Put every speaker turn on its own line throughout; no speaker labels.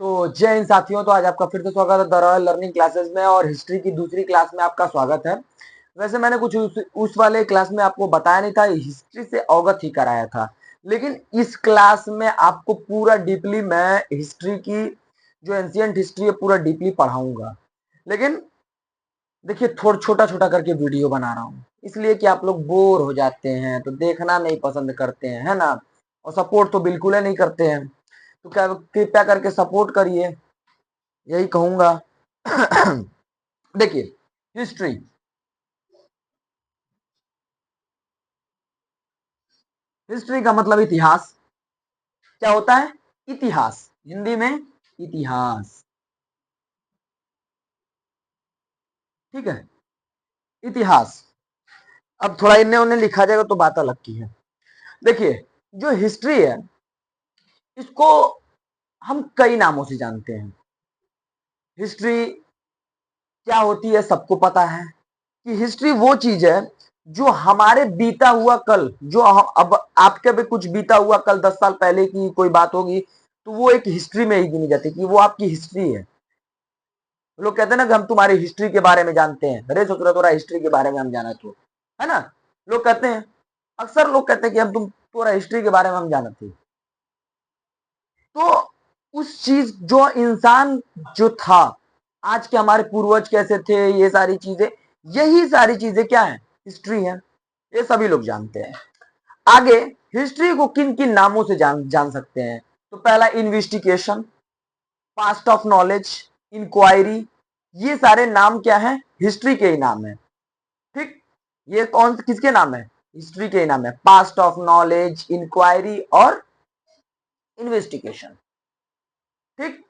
तो जय हिंद साथियों। तो आज आपका फिर से स्वागत है द रॉयल लर्निंग क्लासेस में, और हिस्ट्री की दूसरी क्लास में आपका स्वागत है। वैसे मैंने कुछ उस वाले क्लास में आपको बताया नहीं था, हिस्ट्री से अवगत ही कराया था, लेकिन इस क्लास में आपको पूरा डीपली मैं हिस्ट्री की जो एंशियंट हिस्ट्री है पूरा डीपली पढ़ाऊंगा। लेकिन देखिए, थोड़ा छोटा छोटा करके वीडियो बना रहा हूँ, इसलिए कि आप लोग बोर हो जाते हैं तो देखना नहीं पसंद करते हैं, है ना। और सपोर्ट तो बिल्कुल ही नहीं करते हैं, तो क्या कृपया करके सपोर्ट करिए, यही कहूंगा। देखिए, हिस्ट्री हिस्ट्री का मतलब इतिहास। क्या होता है? इतिहास, हिंदी में इतिहास। ठीक है, इतिहास। अब थोड़ा इन्हें उन्हें लिखा जाएगा तो बात अलग की है। देखिए, जो हिस्ट्री है इसको हम कई नामों से जानते हैं। हिस्ट्री क्या होती है सबको पता है कि हिस्ट्री वो चीज है जो हमारे बीता हुआ कल, जो अब आपके भी कुछ बीता हुआ कल 10 साल पहले की कोई बात होगी तो वो एक हिस्ट्री में ही गिनी जाती है कि वो आपकी हिस्ट्री है। लोग कहते हैं ना कि हम तुम्हारी हिस्ट्री के बारे में जानते हैं। अरे सोच रहा थोड़ा हिस्ट्री के बारे में हम जाना, तो है ना। लोग कहते हैं, अक्सर लोग कहते हैं कि हम तुम थोड़ा हिस्ट्री के बारे में हम जानते हैं। तो उस चीज जो इंसान जो था, आज के हमारे पूर्वज कैसे थे, ये सारी चीजें, यही सारी चीजें क्या है? हिस्ट्री है। ये सभी लोग जानते हैं। आगे हिस्ट्री को किन किन नामों से जान जान सकते हैं? तो पहला, investigation, past of knowledge, inquiry. ये सारे नाम क्या है? हिस्ट्री के ही नाम है। ठीक, ये कौन किसके नाम है? हिस्ट्री के ही नाम है। पास्ट ऑफ नॉलेज, इंक्वायरी और इन्वेस्टिगेशन। ठीक,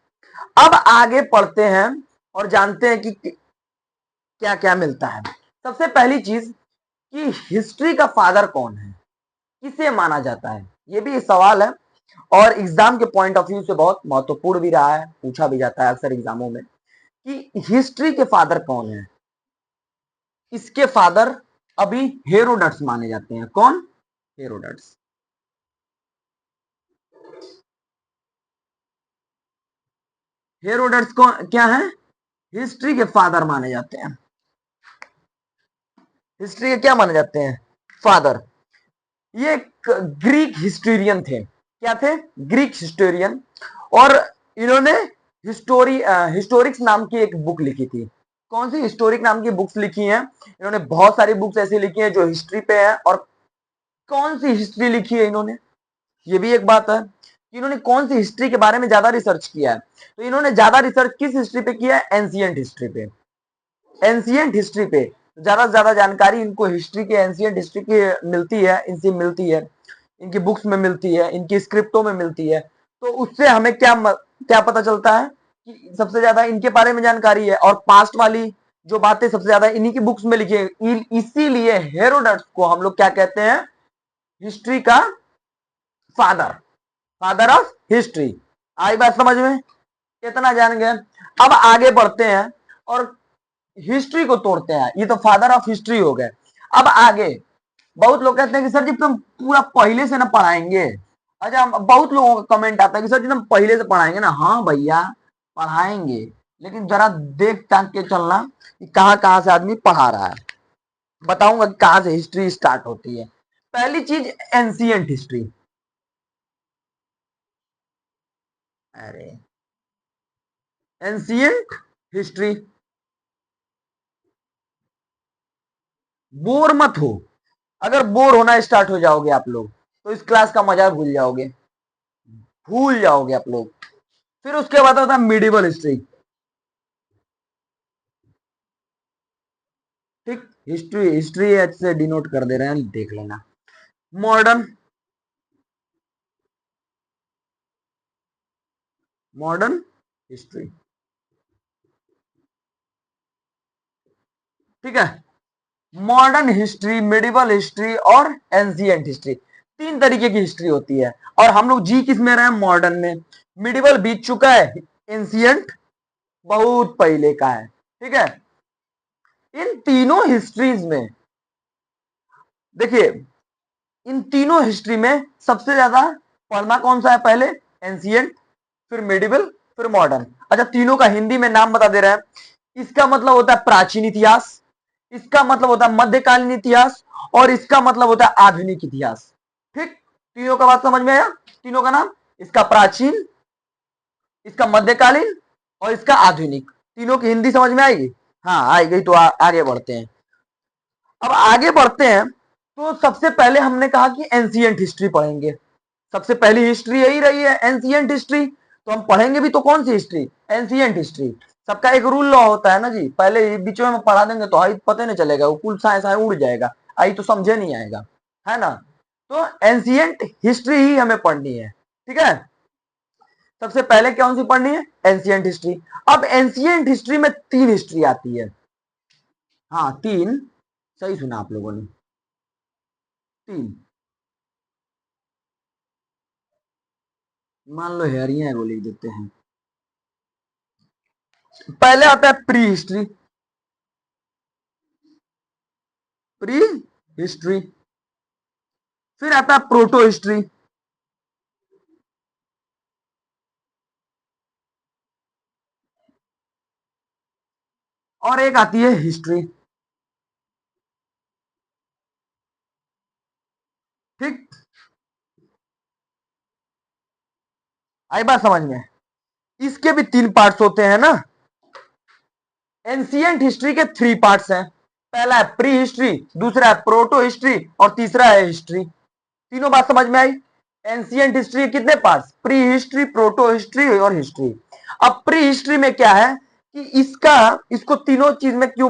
अब आगे पढ़ते हैं और जानते हैं कि क्या क्या मिलता है। सबसे पहली चीज कि हिस्ट्री का फादर कौन है, किसे माना जाता है, ये भी एक सवाल है और एग्जाम के पॉइंट ऑफ व्यू से बहुत महत्वपूर्ण भी रहा है, पूछा भी जाता है अक्सर एग्जामों में कि हिस्ट्री के फादर कौन है। इसके फादर अभी हेरोडट्स माने जाते हैं। कौन? हेरोडट्स। हेरोडट्स को क्या है? हिस्ट्री के फादर माने जाते हैं। हिस्ट्री के क्या माने जाते हैं? फादर। ये एक ग्रीक हिस्टोरियन थे। क्या थे? Greek historian. और इन्होंने हिस्टोरिक्स नाम की एक बुक लिखी थी। कौन सी हिस्टोरिक नाम की बुक्स लिखी हैं? इन्होंने बहुत सारी बुक्स ऐसी लिखी हैं जो हिस्ट्री पे है। और कौन सी हिस्ट्री लिखी है इन्होंने, ये भी एक बात है कि इन्होंने कौन सी हिस्ट्री के बारे में ज्यादा रिसर्च किया है। तो इन्होंने ज्यादा रिसर्च किस हिस्ट्री पे किया है? एंशियंट हिस्ट्री पे। एंशियंट हिस्ट्री पे ज्यादा से ज्यादा जानकारी इनको हिस्ट्री के, एंशियंट हिस्ट्री की मिलती है, इनसे मिलती है, इनकी बुक्स में मिलती है, इनकी स्क्रिप्टों में मिलती है। तो उससे हमें क्या पता चलता है कि सबसे ज्यादा इनके बारे में जानकारी है, और पास्ट वाली जो बातें सबसे ज्यादा इन्हीं की बुक्स में लिखी है। इसीलिए हेरोडट्स को हम लोग क्या कहते हैं? हिस्ट्री का फादर, फादर ऑफ हिस्ट्री। आई बात समझ में? कितना जान गए। अब आगे बढ़ते हैं और हिस्ट्री को तोड़ते हैं। ये तो फादर ऑफ हिस्ट्री हो गए। अब आगे बहुत लोग कहते हैं कि सर जी तुम पूरा पहले से ना पढ़ाएंगे। अच्छा, बहुत लोगों का कमेंट आता है कि सर जी तुम पहले से पढ़ाएंगे ना। हाँ भैया, पढ़ाएंगे, लेकिन जरा देख ताक के चलना कि कहां कहां से आदमी पढ़ा रहा है। बताऊंगा कि कहां से हिस्ट्री स्टार्ट होती है। पहली चीज, एंशियंट हिस्ट्री। अरे, एंशियंट हिस्ट्री। बोर मत हो। अगर बोर होना स्टार्ट हो जाओगे आप लोग तो इस क्लास का मजा भूल जाओगे, भूल जाओगे आप लोग। फिर उसके बाद होता है मिडिवल हिस्ट्री। ठीक, हिस्ट्री हिस्ट्री एच से डिनोट कर दे रहे हैं, देख लेना। Modern, modern history. ठीक है, मॉडर्न हिस्ट्री, मिडिवल हिस्ट्री और एंशियंट हिस्ट्री, तीन तरीके की हिस्ट्री होती है। और हम लोग जी किस में रहे हैं? मॉडर्न में। मिडिवल बीत चुका है, एंशियंट बहुत पहले का है। ठीक है, इन तीनों हिस्ट्रीज में देखिए, इन तीनों हिस्ट्री में सबसे ज्यादा पढ़ना कौन सा है? पहले एंशियंट, फिर मिडिवल, फिर मॉडर्न। अच्छा, तीनों का हिंदी में नाम बता दे रहे हैं। इसका मतलब होता है प्राचीन इतिहास, इसका मतलब होता है मध्यकालीन इतिहास, और इसका मतलब होता है आधुनिक इतिहास। ठीक, तीनों का बात समझ में आया? तीनों का नाम, इसका प्राचीन, इसका मध्यकालीन, और इसका आधुनिक। तीनों की हिंदी समझ में आएगी? हाँ आएगी। तो आगे बढ़ते हैं। अब आगे बढ़ते हैं तो सबसे पहले हमने कहा कि एंशिएंट हिस्ट्री पढ़ेंगे। सबसे पहली हिस्ट्री यही रही है, एंशिएंट हिस्ट्री। तो हम पढ़ेंगे भी तो कौन सी हिस्ट्री? Ancient history. सबका एक रूल लॉ होता है ना जी, पहले बीच में पढ़ा देंगे तो आई पता नहीं चलेगा, वो कुल साइंस उड़ जाएगा, आई तो समझे नहीं आएगा, है ना। तो एंशिएंट हिस्ट्री ही हमें पढ़नी है, ठीक है। सबसे पहले कौन सी पढ़नी है? Ancient history. अब एंशिएंट हिस्ट्री में तीन हिस्ट्री आती है। हाँ तीन, सही सुना आप लोगों ने, तीन। मान लो हेरिया है वो लिख देते हैं। पहले आता है प्री हिस्ट्री, प्री हिस्ट्री। फिर आता है प्रोटो हिस्ट्री, और एक आती है हिस्ट्री। ठीक, आई बात समझ में? इसके भी तीन पार्ट्स होते हैं ना। एंशिएंट हिस्ट्री के थ्री पार्ट्स हैं। पहला है प्री हिस्ट्री, दूसरा है प्रोटो हिस्ट्री, और तीसरा है हिस्ट्री। तीनों बात समझ में आई? एंशिएंट हिस्ट्री कितने parts? Pre history, proto history और हिस्ट्री। अब प्री हिस्ट्री में क्या है कि इसको तीनों चीज में क्यों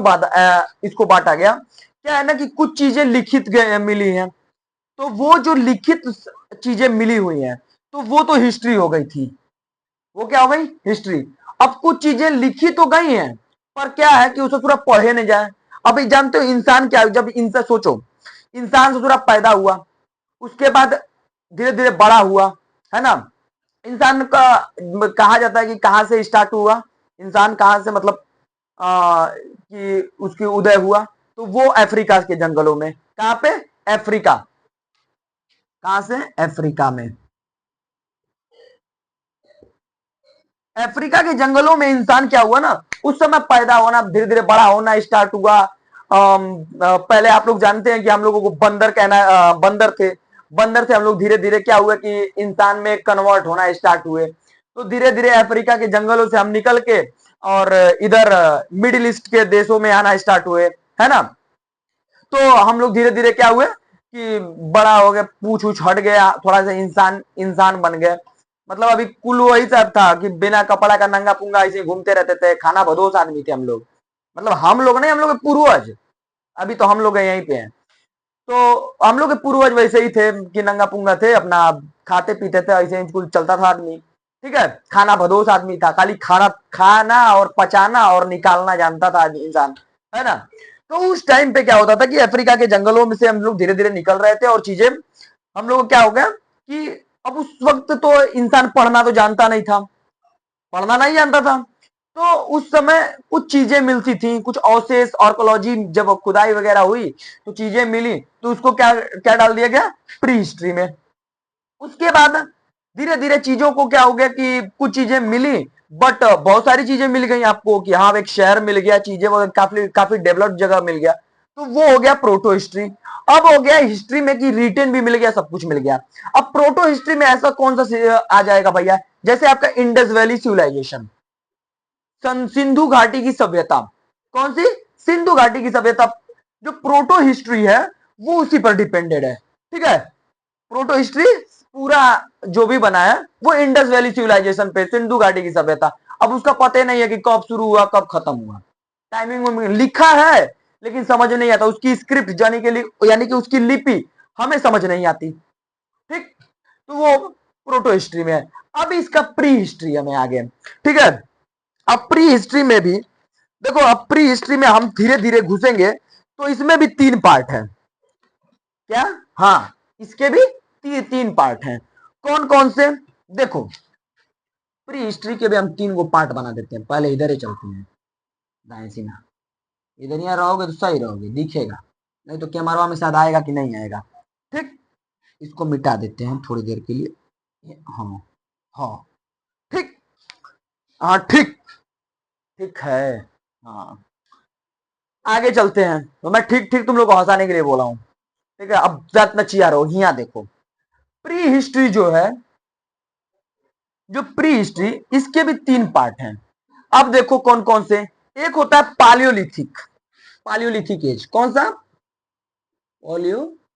इसको बांटा गया? क्या है ना कि कुछ चीजें लिखित मिली हैं, तो वो जो लिखित चीजें मिली हुई हैं तो वो तो हिस्ट्री हो गई थी, वो क्या हो गई? हिस्ट्री। अब कुछ चीजें लिखी तो गई हैं, पर क्या है कि उसे पूरा पढ़े नहीं जाए। अभी जानते हो इंसान क्या, जब इनसे सोचो, इंसान से पूरा पैदा हुआ, उसके बाद धीरे धीरे बड़ा हुआ, है ना। इंसान का कहा जाता है कि कहां से स्टार्ट हुआ, इंसान कहां से मतलब कि उसकी उदय हुआ, तो वो अफ्रीका के जंगलों में। कहां पे? अफ्रीका। कहां से? अफ्रीका में। अफ्रीका के जंगलों में इंसान क्या हुआ ना, उस समय पैदा होना, धीरे धीरे बड़ा होना स्टार्ट हुआ। पहले आप लोग जानते हैं कि हम लोगों को बंदर कहना, बंदर थे, बंदर से हम लोग धीरे धीरे क्या हुआ कि इंसान में कन्वर्ट होना स्टार्ट हुए। तो धीरे धीरे अफ्रीका के जंगलों से हम निकल के और इधर मिडिल ईस्ट के देशों में आना स्टार्ट हुए, है ना। तो हम लोग धीरे धीरे क्या हुए कि बड़ा हो गया, पूछ उछ हट गया, थोड़ा सा इंसान इंसान बन गए। मतलब अभी कुल वही सब था कि बिना कपड़ा का नंगा पुंगा ऐसे घूमते रहते थे, खाना बदोश आदमी थे हम लोग। मतलब हम लोग नहीं, हम लोग के पूर्वज। अभी तो हम लोग यहीं पे हैं। तो हम लोग के पूर्वज वैसे ही थे कि नंगा पुंगा थे, अपना खाते पीते थे, ऐसे ही कुल चलता था आदमी। ठीक है, खाना बदोश आदमी था, खाली खाना खाना और पचाना और निकालना जानता था इंसान, है ना। तो उस टाइम पे क्या होता था कि अफ्रीका के जंगलों में से हम लोग धीरे धीरे निकल रहे थे, और चीजें हम लोग क्या हो गया कि अब उस वक्त तो इंसान पढ़ना तो जानता नहीं था, पढ़ना नहीं जानता था। तो उस समय कुछ चीजें मिलती थी, कुछ अवशेष, आर्कोलॉजी जब खुदाई वगैरह हुई तो चीजें मिली, तो उसको क्या क्या डाल दिया गया? प्री हिस्ट्री में। उसके बाद धीरे धीरे चीजों को क्या हो गया कि कुछ चीजें मिली, बट बहुत सारी चीजें मिल गई आपको कि हाँ एक शहर मिल गया, चीजें काफी काफी डेवलप्ड जगह मिल गया, तो वो हो गया प्रोटो हिस्ट्री। अब हो गया हिस्ट्री में कि रिटर्न भी मिल गया, सब कुछ मिल गया। अब प्रोटो हिस्ट्री में ऐसा कौन सा आ जाएगा भैया? जैसे आपका इंडस वैली सिविलाइजेशन, सिंधु घाटी की सभ्यता। कौन सी? सिंधु घाटी की सभ्यता। जो प्रोटो हिस्ट्री है वो उसी पर डिपेंडेड है, ठीक है। प्रोटो हिस्ट्री पूरा जो भी बना है वो इंडस वैली सिविलाइजेशन पे, सिंधु घाटी की सभ्यता। अब उसका पता ही नहीं है कि कब शुरू हुआ कब खत्म हुआ, टाइमिंग में लिखा है लेकिन समझ नहीं आता, उसकी स्क्रिप्ट यानी कि उसकी लिपि हमें समझ नहीं आती। ठीक, तो वो प्रोटो हिस्ट्री में है। अब इसका प्री हिस्ट्री हमें आगे, ठीक है। अब प्री हिस्ट्री में भी देखो, अब प्री हिस्ट्री में हम धीरे धीरे घुसेंगे तो इसमें भी तीन पार्ट है। क्या? हाँ, इसके भी तीन पार्ट हैं। कौन कौन से? देखो, प्री हिस्ट्री के भी हम तीन को पार्ट बना देते हैं। पहले इधर ही चलते हैं, दाएं सीना। इधर यहाँ रहोगे तो सही रहोगे, दिखेगा, नहीं तो कैमरा में शायद आएगा कि नहीं आएगा। ठीक, इसको मिटा देते हैं थोड़ी देर के लिए। हाँ हाँ, ठीक। हाँ ठीक, ठीक है। हाँ, आगे चलते हैं। तो मैं ठीक ठीक तुम लोग को हंसाने के लिए बोला हूं। ठीक है, अब ज्यादा चिया रहो, यहाँ देखो। प्री हिस्ट्री जो है, जो प्री हिस्ट्री, इसके भी तीन पार्ट हैं। अब देखो कौन कौन से। एक होता है पालियोलिथिक, पालियोलिथिक एज। कौन सा? Paleolithic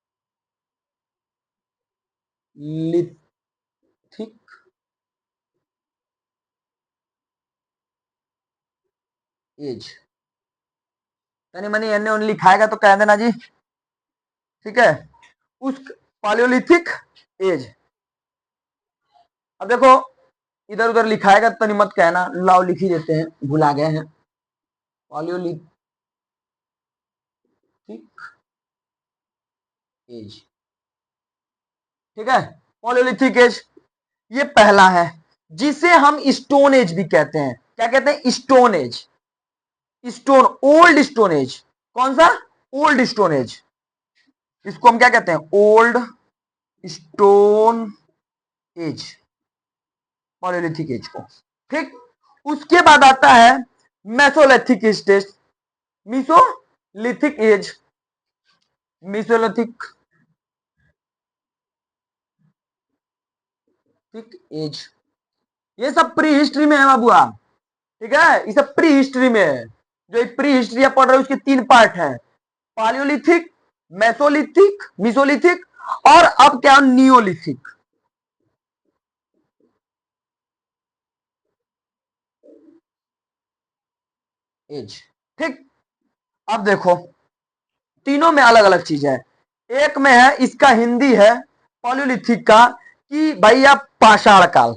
age. यानी मैंने एने ओने लिखाएगा तो कह देना जी। ठीक है, उस पालियोलिथिक एज। अब देखो, इधर उधर लिखाएगा तो नहीं मत कहना, लाओ लिख ही देते हैं, भुला गए हैं। Paleolithic age. ठीक है, पालियोलिथिक एज ये पहला है, जिसे हम स्टोन एज भी कहते हैं। क्या कहते हैं? Stone age. Stone, old stone age. कौन सा? Old stone age. इसको हम क्या कहते हैं? Old stone age, Paleolithic age को। ठीक, उसके बाद आता है Mesolithic stage, Mesolithic age, Mesolithic age. ये सब प्री हिस्ट्री में है बाबूआ। ठीक है, ये सब प्री हिस्ट्री में है। जो प्री हिस्ट्री पढ़ रहे हो उसके तीन पार्ट हैं, पालियोलिथिक, मेसोलिथिक, मिसोलिथिक, और अब क्या? Neolithic age. ठीक, अब देखो, तीनों में अलग अलग चीज है। एक में है, इसका हिंदी है पालियोलिथिक का, कि भैया पाषाण काल।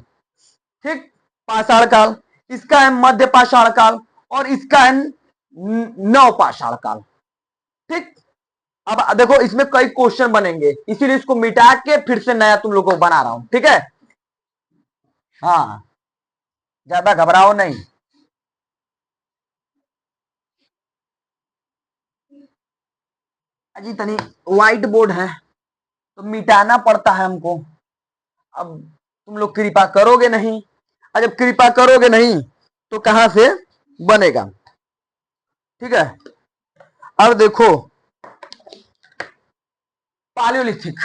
ठीक, पाषाण काल। इसका है मध्य पाषाण काल, और इसका है नव पाषाण काल। ठीक, अब देखो इसमें कई क्वेश्चन बनेंगे, इसीलिए इसको मिटा के फिर से नया तुम लोगों को बना रहा हूं। ठीक है, हाँ, ज्यादा घबराओ नहीं। अजी तनी व्हाइट बोर्ड है तो मिटाना पड़ता है हमको। अब तुम लोग कृपा करोगे नहीं, और जब कृपा करोगे नहीं तो कहां से बनेगा? ठीक है, अब देखो पालियोलिथिक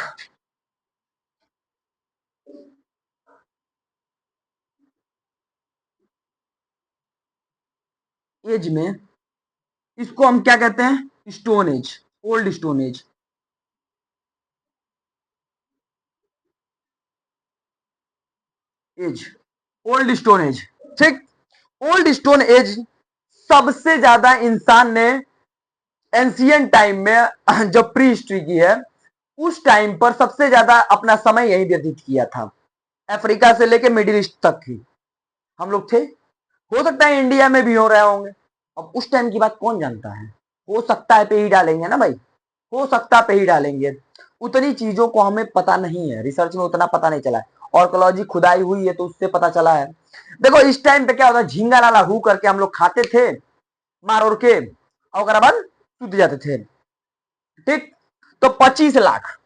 एज में, इसको हम क्या कहते हैं? Stone age, old stone age. Age, old stone age. ठीक, ओल्ड स्टोन एज सबसे ज्यादा इंसान ने एंशियंट टाइम में जब प्री हिस्ट्री की है, उस टाइम पर सबसे ज्यादा अपना समय यही व्यतीत किया था। अफ्रीका से लेके मिडिल ईस्ट तक ही हम लोग थे। हो सकता है इंडिया में भी हो रहे होंगे, अब उस टाइम की बात कौन जानता है। हो सकता है पे ही डालेंगे ना भाई, हो सकता पे ही डालेंगे। उतनी चीजों को हमें पता नहीं है, रिसर्च में उतना पता नहीं चला है। ऑर्कोलॉजी खुदाई हुई है तो उससे पता चला है। देखो इस टाइम पे क्या होता है, झींगा लाला हु करके हम लोग खाते थे, मार और के, और बाद सूत जाते थे। ठीक, तो 25 लाख,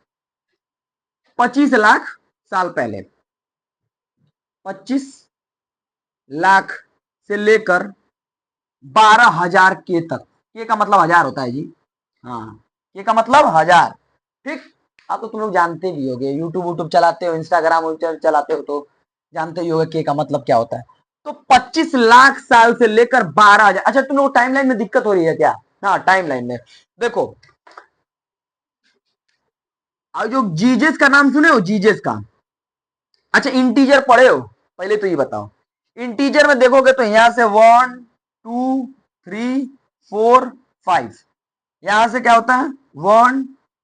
25 लाख साल पहले, 25 लाख से लेकर 12,000 के तक। के का मतलब हजार होता है जी। हाँ, के का मतलब हजार। ठीक, आप तो तुम लोग जानते भी होगे, यूट्यूब वूट्यूब चलाते हो, इंस्टाग्राम चलाते हो तो जानते ही होगे के का मतलब क्या होता है। तो 25 लाख साल से लेकर 12,000। अच्छा, तुम लोग टाइमलाइन में दिक्कत हो रही है क्या? हाँ, टाइमलाइन में देखो, और जो जीजेस का नाम सुने हो, जीजेस का? अच्छा, इंटीजर पढ़े हो? पहले तो ये बताओ, इंटीजर में देखोगे तो यहां से 1 2 3 4 5, यहां से क्या होता है? 1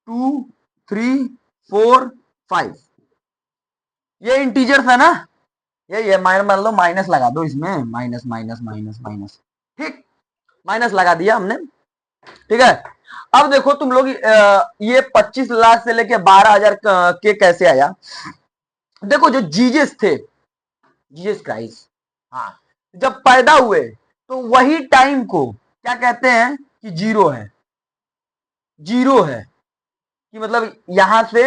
2 3 4 5, ये इंटीजर्स है ना। ये माइनस, मान लो माइनस लगा दो इसमें, माइनस माइनस माइनस माइनस। ठीक, माइनस लगा दिया हमने। ठीक है, अब देखो तुम लोग, ये 25 लाख से लेके 12,000 के कैसे आया? देखो जो जीजस थे, जीसस क्राइस्ट, हाँ, जब पैदा हुए तो वही टाइम को क्या कहते हैं? कि जीरो है। जीरो है कि मतलब यहां से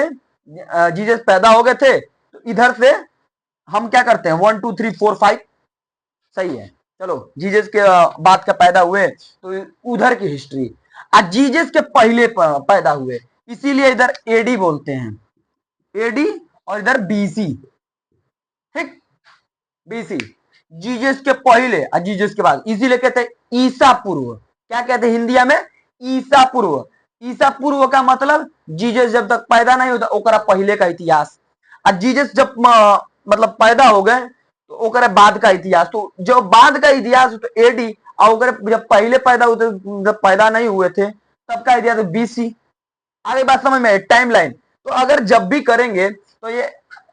जीसस पैदा हो गए थे, तो इधर से हम क्या करते हैं? 1 2 3 4 5, सही है। चलो, जीजस के बाद का पैदा हुए तो उधर की हिस्ट्री, आज जीजस के पहले पैदा हुए, इसीलिए इधर एडी बोलते हैं, एडी, और इधर बीसी, ठीक, बीसी, जीजस के पहले और जीजस के बाद, इसीलिए कहते हैं ईसा पूर्व। क्या कहते हैं हिंदिया में? ईसा पूर्व। ईसा पूर्व का मतलब जीजस जब तक पैदा नहीं होता ओकरा पहले का इतिहास, और जीजस जब मतलब पैदा हो गए तो ओकरा बाद का इतिहास। तो जो बाद का इतिहास तो एडी, और जब पहले पैदा होते, जब पैदा नहीं हुए थे तब का इतिहास बीसी। आगे बात समझ में, टाइम लाइन। तो अगर जब भी करेंगे तो ये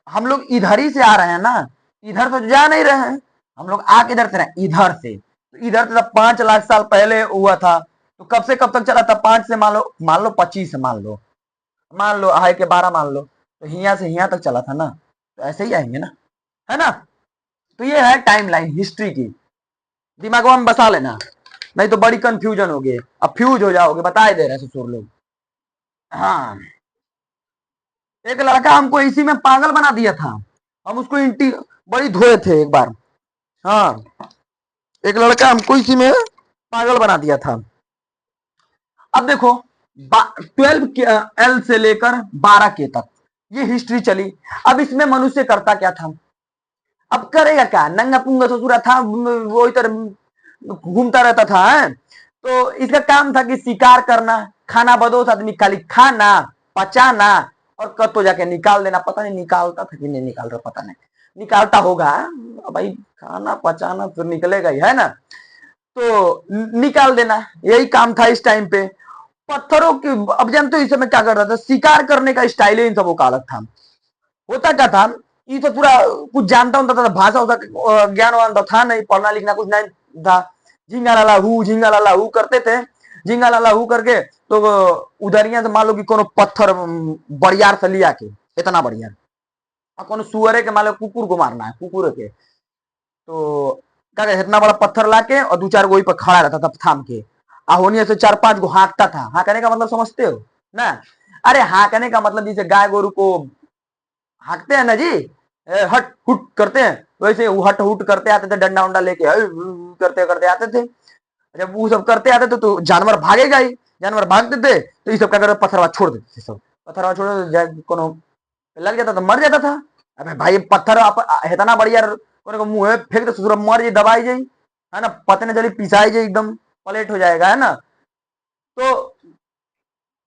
हम लोग इधर ही से आ रहे हैं ना, इधर तो जा नहीं रहे हैं, हम लोग आ किधर से रहे, इधर से। तो इधर से 5 लाख साल पहले हुआ था, तो कब से कब तक चला था? 5 से मान लो 25 से मान लो हाई के 12 मान लो, तो हिया से हिया तक चला था ना, तो ऐसे ही आएंगे ना, है ना। तो ये है टाइम लाइन हिस्ट्री की, दिमागों में बसा लेना, नहीं तो बड़ी कंफ्यूजन होगी, अब फ्यूज हो जाओगे, बता दे रहे ससुर लोग। हाँ, एक लड़का हमको इसी में पागल बना दिया था, हम उसको इंटी बड़ी धोए थे एक बार। हाँ, एक लड़का हमको इसी में पागल बना दिया था। अब देखो, 12 से लेकर 12 के तक ये हिस्ट्री चली। अब इसमें मनुष्य करता क्या था? अब करेगा क्या, नंगा पुंगा ससुरा था, वो इधर घूमता रहता था, है? तो इसका काम था कि शिकार करना, खाना बदोस आदमी, खाली खाना, पचाना, और कब तो जाके निकाल देना। पता नहीं निकालता था कि नहीं निकाल रहा, पता नहीं, निकालता होगा भाई, खाना पचाना तो निकलेगा ही, है ना। तो निकाल देना, यही काम था इस टाइम पे। पत्थरों की, अब जानते हो इस समय क्या करता था, शिकार करने का स्टाइल इन सबों का अलग था। होता क्या था, ये तो पूरा कुछ जानता होता था, भाषा होता, ज्ञान वान तो था नहीं, पढ़ना लिखना कुछ नहीं था, झिंगा लाला हु करते थे, झिंगा लाला हु करके तो उधरिया से मान लो कि कोनो पत्थर बड़ियार से लिया के, इतना बढ़िया, और कोनो सुअरे के मान लो कुकुर को मारना है, कुकुर के, तो क्या कहते, इतना बड़ा पत्थर लाके और 2-4 गो पर खड़ा रहता था थाम के, होनिया से 4-5 गो हाँकता था। हाँकने का मतलब समझते हो ना? अरे हाँकने का मतलब जैसे गाय गोरु को हाँकते हैं ना जी, हट हुट करते हैं, वैसे वो हट हुट करते आते थे, डंडा उंडा लेके करते करते आते थे। जब वो सब करते आते थे तो जानवर भागेगा ही, जानवर भागते थे तो ये सब क्या करते, पत्थरवा छोड़ देते थे, सब पत्थरवा छोड़ देते, कोनो लग जाता तो मर जाता था। अबे भाई पत्थर इतना बढ़िया, कोनो को मुंह फेंक दे ससुर मर जाई, दबाई जाई, है ना, पता नहीं चली पिसाई जाई, एकदम प्लेट हो जाएगा, है ना। तो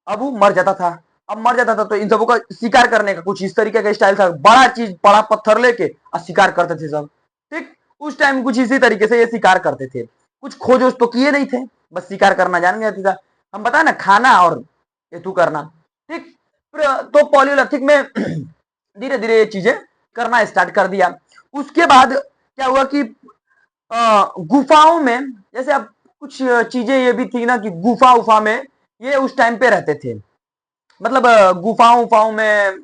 अब वो मर जाता था, अब मर जाता था तो इन सबों का शिकार करने का कुछ इस तरीके का स्टाइल था, बड़ा चीज, बड़ा पत्थर लेके और शिकार करते थे सब, ठीक। उस टाइम कुछ इसी तरीके से ये शिकार करते थे, कुछ खोज तो किए नहीं थे, बस शिकार करना जान गया था। हम बताए ना, खाना और ये तू करना, ठीक। तो पॉलियोलिथिक में धीरे धीरे ये चीजें करना स्टार्ट कर दिया। उसके बाद क्या हुआ कि गुफाओं में, जैसे अब कुछ चीजें ये भी थी ना कि गुफा उफा में ये उस टाइम पे रहते थे, मतलब गुफाओं उफाओं में,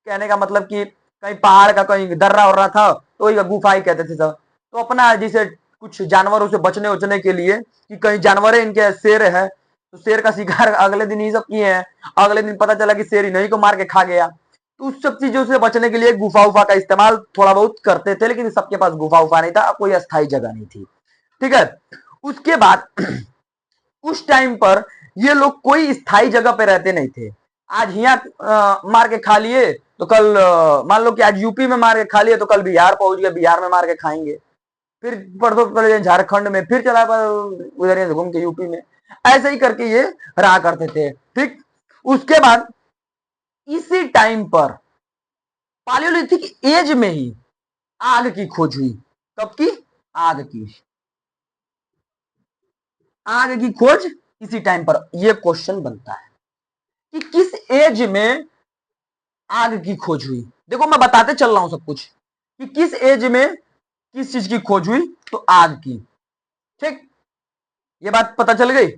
कहने का मतलब कि कहीं पहाड़ का कहीं दर्रा उर्रा था तो वही गुफा ही कहते थे सब। तो अपना जैसे कुछ जानवरों से बचने उचने के लिए, कि कहीं जानवर इनके शेर है तो शेर का शिकार अगले दिन ही सब किए हैं, अगले दिन पता चला कि शेर इन्हीं को मार के खा गया। तो उस सब चीजों से बचने के लिए गुफा उफा का इस्तेमाल थोड़ा बहुत करते थे, लेकिन सबके पास गुफा उफा नहीं था, कोई अस्थायी जगह नहीं थी, ठीक है। उसके बाद उस टाइम पर ये लोग कोई स्थायी जगह पे रहते नहीं थे। आज यहाँ मार के खा लिए तो कल मान लो कि आज यूपी में मार के खा लिए तो कल बिहार पहुंच गए, बिहार में मार के खाएंगे, फिर परसों पहले झारखंड में, फिर चला पर उधर से घूम के यूपी में, ऐसे ही करके ये रहा करते थे, ठीक। उसके बाद इसी टाइम पर पालियोलिथिक एज में ही आग की खोज हुई। कब की? आग की, आग की खोज इसी टाइम पर। यह क्वेश्चन बनता है कि किस एज में आग की खोज हुई। देखो मैं बताते चल रहा हूं सब कुछ कि किस एज में किस चीज की खोज हुई, तो आग की, ठीक। ये बात पता चल गई।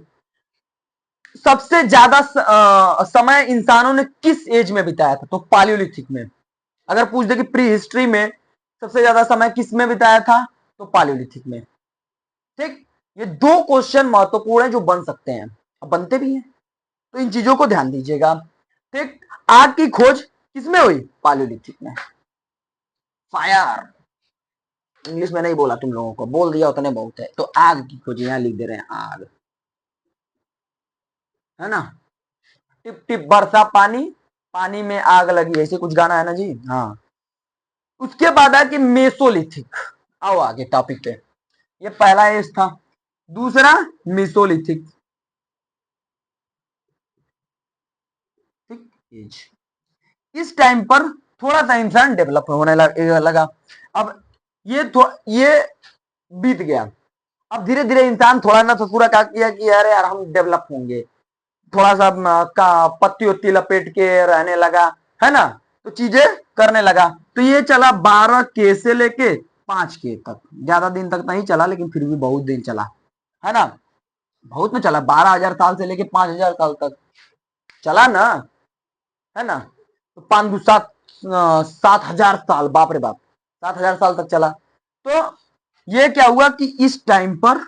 सबसे ज्यादा समय इंसानों ने किस एज में बिताया था, तो पालियोलिथिक में। अगर पूछ दे कि प्री हिस्ट्री में सबसे ज्यादा समय किस में बिताया था, तो पालियोलिथिक में, ठीक। ये दो क्वेश्चन महत्वपूर्ण है जो बन सकते हैं, अब बनते भी हैं, तो इन चीजों को ध्यान दीजिएगा, ठीक। आग की खोज किसमें हुई? पालियोलिथिक में। फायर, इंग्लिश में नहीं बोला तुम लोगों को, बोल दिया उतने बहुत है। तो आग की खोज यहाँ लिख दे रहे हैं, आग, है ना। टिप टिप बरसा पानी, पानी में आग लगी, ऐसे कुछ गाना है ना जी। हाँ, उसके बाद है कि मेसोलिथिक। आओ आगे टॉपिक पे। ये पहला एज था। दूसरा मेसोलिथिक, ठीक एज। इस टाइम पर थोड़ा सा इंसान डेवलप होने लगा। अब ये बीत गया। अब धीरे धीरे इंसान थोड़ा ना तो पूरा क्या किया कि अरे यार हम डेवलप होंगे, थोड़ा सा का पत्ती उत्ती लपेट के रहने लगा, है ना। तो चीजें करने लगा। तो ये चला 12K से लेके 5K तक, ज्यादा दिन तक नहीं चला लेकिन फिर भी बहुत दिन चला, है ना। बहुत में चला, 12,000 साल से लेके 5,000 साल तक चला ना, है ना। तो 7,000 साल, बाप रे बाप, 7,000 साल तक चला। तो ये क्या हुआ कि इस टाइम पर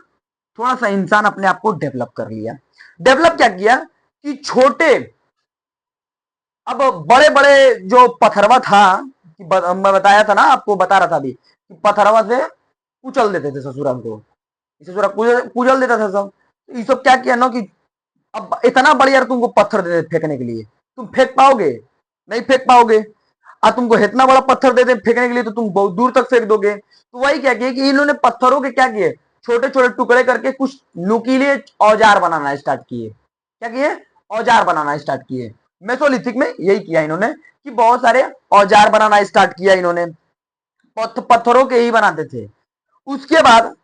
थोड़ा सा इंसान अपने आप को डेवलप कर लिया। डेवलप क्या किया कि छोटे, अब बड़े बड़े जो पथरवा था, कि मैं बताया था ना आपको, बता रहा था अभी कि पथरवा से कुचल देते थे ससुरा को, ससुरा कुचल देता था सब। ये सब क्या किया ना कि अब इतना बड़ी यार तुमको पत्थर दे दे फेंकने के लिए, तुम फेंक पाओगे? नहीं फेंक पाओगे। और तुमको इतना बड़ा पत्थर दे दे फेंकने के लिए तो तुम बहुत दूर तक फेंक दोगे। तो वही क्या किया कि इन्होंने पत्थरों के क्या किए, छोटे छोटे टुकड़े करके कुछ नुकीले औजार बनाना स्टार्ट किए। क्या किए? औजार बनाना स्टार्ट किए। मेसोलिथिक में यही किया इन्होंने कि बहुत सारे औजार बनाना स्टार्ट किया इन्होंने, पत्थरों के ही बनाते थे। उसके बाद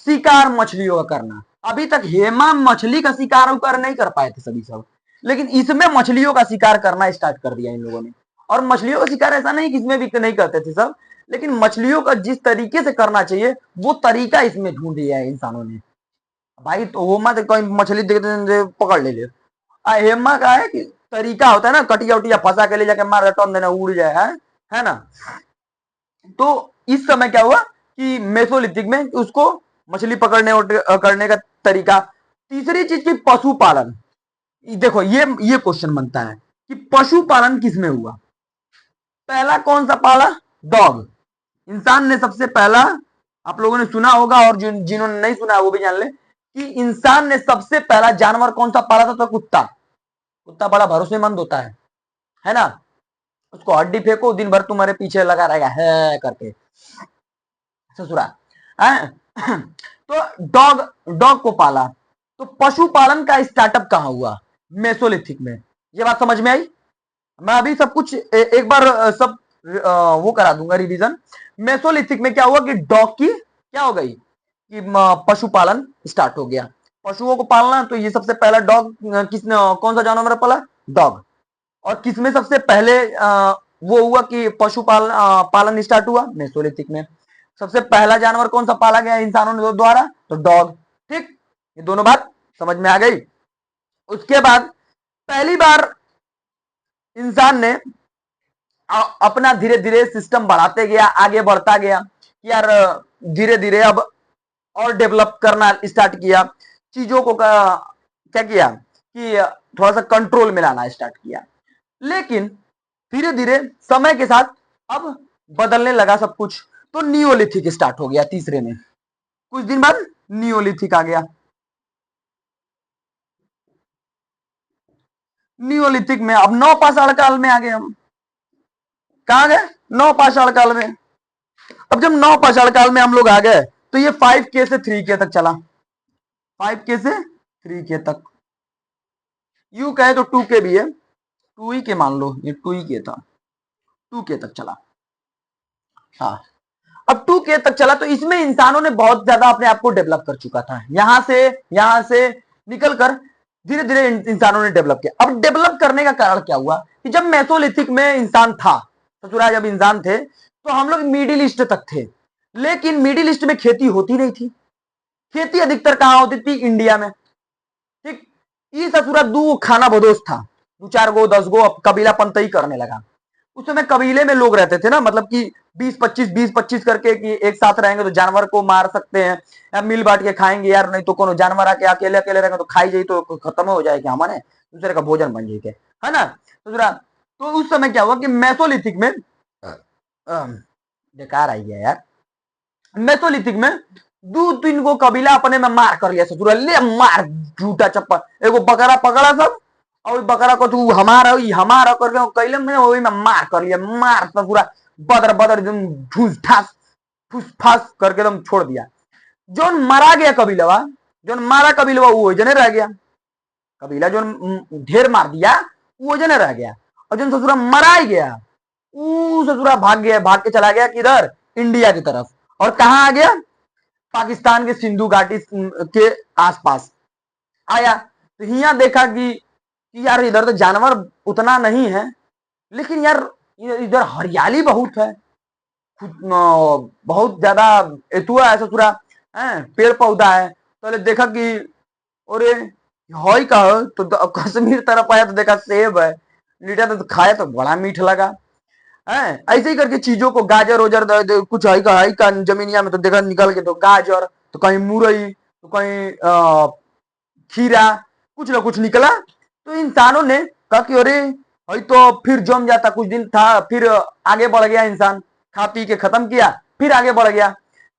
शिकार मछलियों का करना। अभी तक हेमा मछली का शिकार कर नहीं कर पाए थे सभी सब, लेकिन इसमें मछलियों का शिकार करना स्टार्ट कर दिया इन लोगों ने। और मछलियों का शिकार ऐसा नहीं कि इसमें भी नहीं करते थे सब, लेकिन मछलियों का जिस तरीके से करना चाहिए वो तरीका इसमें ढूंढ लिया है इंसानों ने। भाई तो वो मत कोई मछली देखते पकड़ ले ले, हेमा का है कि तरीका होता है ना, कटिया उटिया फंसा के ले जाके मार टन देना उड़ जाए, है ना। तो इस समय क्या हुआ कि मेसोलिथिक में उसको मछली पकड़ने करने का तरीका। तीसरी चीज की पशुपालन। देखो ये क्वेश्चन बनता है कि पशुपालन किसमें हुआ? पहला कौन सा पाला? डॉग। इंसान ने सबसे पहला, आप लोगों ने सुना होगा और जिन्होंने नहीं सुना है वो भी जान ले कि इंसान ने सबसे पहला जानवर कौन सा पाला था? तो कुत्ता। कुत्ता बड़ा भरोसेमंद होता है ना। उसको हड्डी फेंको दिन भर तुम्हारे पीछे लगा रहेगा है करके, ससुरा है। तो डॉग, डॉग को पाला। तो पशुपालन का स्टार्टअप कहां हुआ? मेसोलिथिक में। ये बात समझ में आई? मैं अभी सब कुछ एक बार सब वो करा दूंगा रिवीजन। मेसोलिथिक में क्या हुआ कि डॉग की क्या हो गई कि पशुपालन स्टार्ट हो गया, पशुओं को पालना। तो ये सबसे पहला डॉग किसने, कौन सा जानवर पाला? डॉग। और किसमें सबसे पहले वो हुआ कि पशुपालन पालन स्टार्ट हुआ? मेसोलिथिक में। सबसे पहला जानवर कौन सा पाला गया इंसानों द्वारा? तो डॉग। ठीक, ये दोनों बात समझ में आ गई। उसके बाद पहली बार इंसान ने अपना धीरे धीरे सिस्टम बढ़ाते गया, आगे बढ़ता गया कि यार धीरे धीरे अब और डेवलप करना स्टार्ट किया चीजों को क्या किया कि थोड़ा सा कंट्रोल में लाना स्टार्ट किया। लेकिन धीरे धीरे समय के साथ अब बदलने लगा सब कुछ। तो नियोलिथिक स्टार्ट हो गया तीसरे में। कुछ दिन बाद नियोलिथिक आ गया। नियोलिथिक में अब नौ पाषाण काल में आ गए हम। कहा गए? नौ पाषाण काल में। अब जब नौ पाषाण काल में हम लोग आ गए तो ये 5K से 3K तक चला, 5K से 3K तक। यू कहे तो 2K भी है, 2 ही के मान लो, ये 2 ही के था, 2K तक चला। हाँ, अब 2K तक चला तो इसमें इंसानों ने बहुत ज्यादा अपने आप को डेवलप कर चुका था। यहां से निकलकर धीरे धीरे इंसानों ने डेवलप किया। अब डेवलप करने का कारण क्या हुआ कि जब मेसोलिथिक में इंसान था, ससुरा जब इंसान थे तो हम लोग मिडिल ईस्ट तक थे, लेकिन मिडिल ईस्ट में खेती होती नहीं थी। खेती अधिकतर कहां होती थी? इंडिया में। ठीक, ये ससुरा दू खाना बदोश था, 2 4 गो 10 गो कबीला पंतई करने लगा। उस समय कबीले में लोग रहते थे ना, मतलब कि 20 25 करके कि एक साथ रहेंगे तो जानवर को मार सकते हैं या मिल बांट के खाएंगे यार, नहीं तो कोनो जानवर आके अकेले अकेले रहेंगे तो खाई जाए तो खत्म हो जाएगा हमारे, दूसरे का भोजन बन जाएगा, है ना। तो उस समय क्या हुआ कि मेसोलिथिक में बेकार आई है यार, मेसोलिथिक में दो तीन गो कबीला अपने में मार कर लिया, ससुर ले मार झूठा चप्पल, एगो बकरा पकड़ा सब और बकरा को तू हमारा करके कैले में वही में मार कर लिया, मार तो पूरा बदर बदर एकदम ठूस ठास फुस फास करके एकदम छोड़ दिया। जो मारा गया कबीलवा, जो मारा कबीलवा वो जने रह गया, कबीला जो ढेर मार दिया वो जने रह गया, और जो ससुरा मरा ही गया वो ससुरा भाग गया, भाग के चला गया किधर, इंडिया की तरफ। और कहां आ गया, पाकिस्तान के सिंधु घाटी के आसपास आया। तो यहाँ देखा कि यार इधर तो जानवर उतना नहीं है, लेकिन यार इधर हरियाली बहुत है, बहुत ज्यादा एतुआ है ससुरा है, पेड़ पौधा है। तो देखा कि अरे हई का तो कश्मीर तरफ आया तो देखा सेब है, लीटा तो खाया तो बड़ा मीठ लगा है। ऐसे ही करके चीजों को गाजर ओजर कुछ हई का जमीनिया में तो देखा निकल के, तो गाजर तो कहीं मुरई तो कहीं खीरा, कुछ ना कुछ निकला। तो इंसानों ने कहा कि अरे हई तो फिर जम जाता, कुछ दिन था फिर आगे बढ़ गया इंसान, खा पी के खत्म किया फिर आगे बढ़ गया,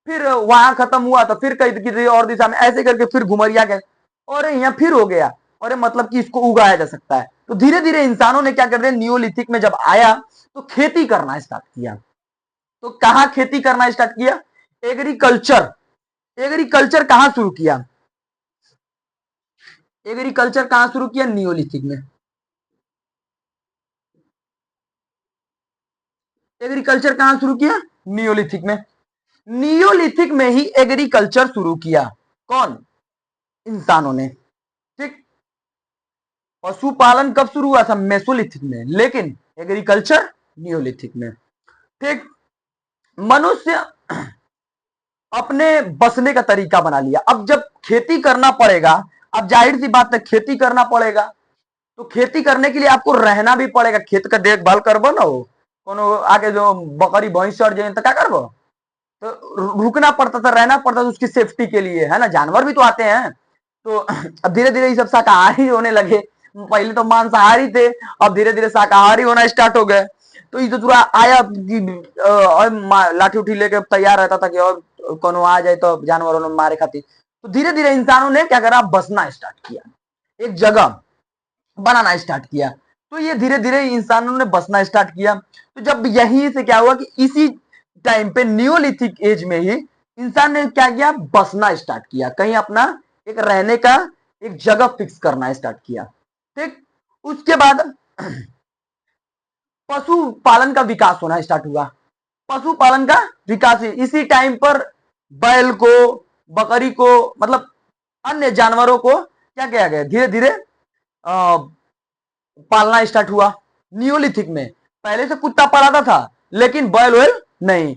फिर वहां खत्म हुआ तो फिर कहीं किसी और दिशा में ऐसे करके फिर घुमरिया गए और यहाँ फिर हो गया। और मतलब कि इसको उगाया जा सकता है। तो धीरे धीरे इंसानों ने क्या कर दिया, नियोलिथिक में जब आया तो खेती करना स्टार्ट किया। तो कहां खेती करना स्टार्ट किया, एग्रीकल्चर। एग्रीकल्चर कहां शुरू किया, एग्रीकल्चर कहां शुरू किया, नियोलिथिक में। एग्रीकल्चर कहां शुरू किया, नियोलिथिक में। नियोलिथिक में ही एग्रीकल्चर शुरू किया, कौन, इंसानों ने। ठीक, पशुपालन कब शुरू हुआ था, मेसोलिथिक में, लेकिन एग्रीकल्चर नियोलिथिक में। ठीक, मनुष्य अपने बसने का तरीका बना लिया। अब जब खेती करना पड़ेगा, अब जाहिर सी बात है खेती करना पड़ेगा, तो खेती करने के लिए आपको रहना भी पड़ेगा, खेत का देखभाल करबो ना, हो कोनो आगे जो बकरी भैंस चढ़ जाए तो क्या करबो, तो रुकना पड़ता था, रहना पड़ता था उसकी सेफ्टी के लिए, है ना, जानवर भी तो आते हैं। तो अब धीरे धीरे ये सब शाकाहारी होने लगे, पहले तो मांसाहारी थे, अब धीरे धीरे शाकाहारी होना स्टार्ट हो गए। तो ये तो पूरा आया और लाठी उठी लेके तैयार रहता था कि और कोनो आ जाए तो जानवरों ने मारे खाती। तो धीरे धीरे इंसानों ने क्या करा, बसना स्टार्ट किया, एक जगह बनाना स्टार्ट किया। तो ये धीरे धीरे इंसानों ने बसना स्टार्ट किया। तो जब यहीं से क्या हुआ कि इसी टाइम पे नियोलिथिक एज में ही इंसान ने क्या किया, बसना स्टार्ट किया, कहीं अपना एक रहने का एक जगह फिक्स करना स्टार्ट किया। ठीक, उसके बाद पशुपालन का विकास होना स्टार्ट हुआ। पशुपालन का विकास इसी टाइम पर बैल को, बकरी को, मतलब अन्य जानवरों को क्या किया गया, धीरे धीरे पालना स्टार्ट हुआ। नियोलिथिक में पहले से कुत्ता पलाता था लेकिन बैल वैल नहीं।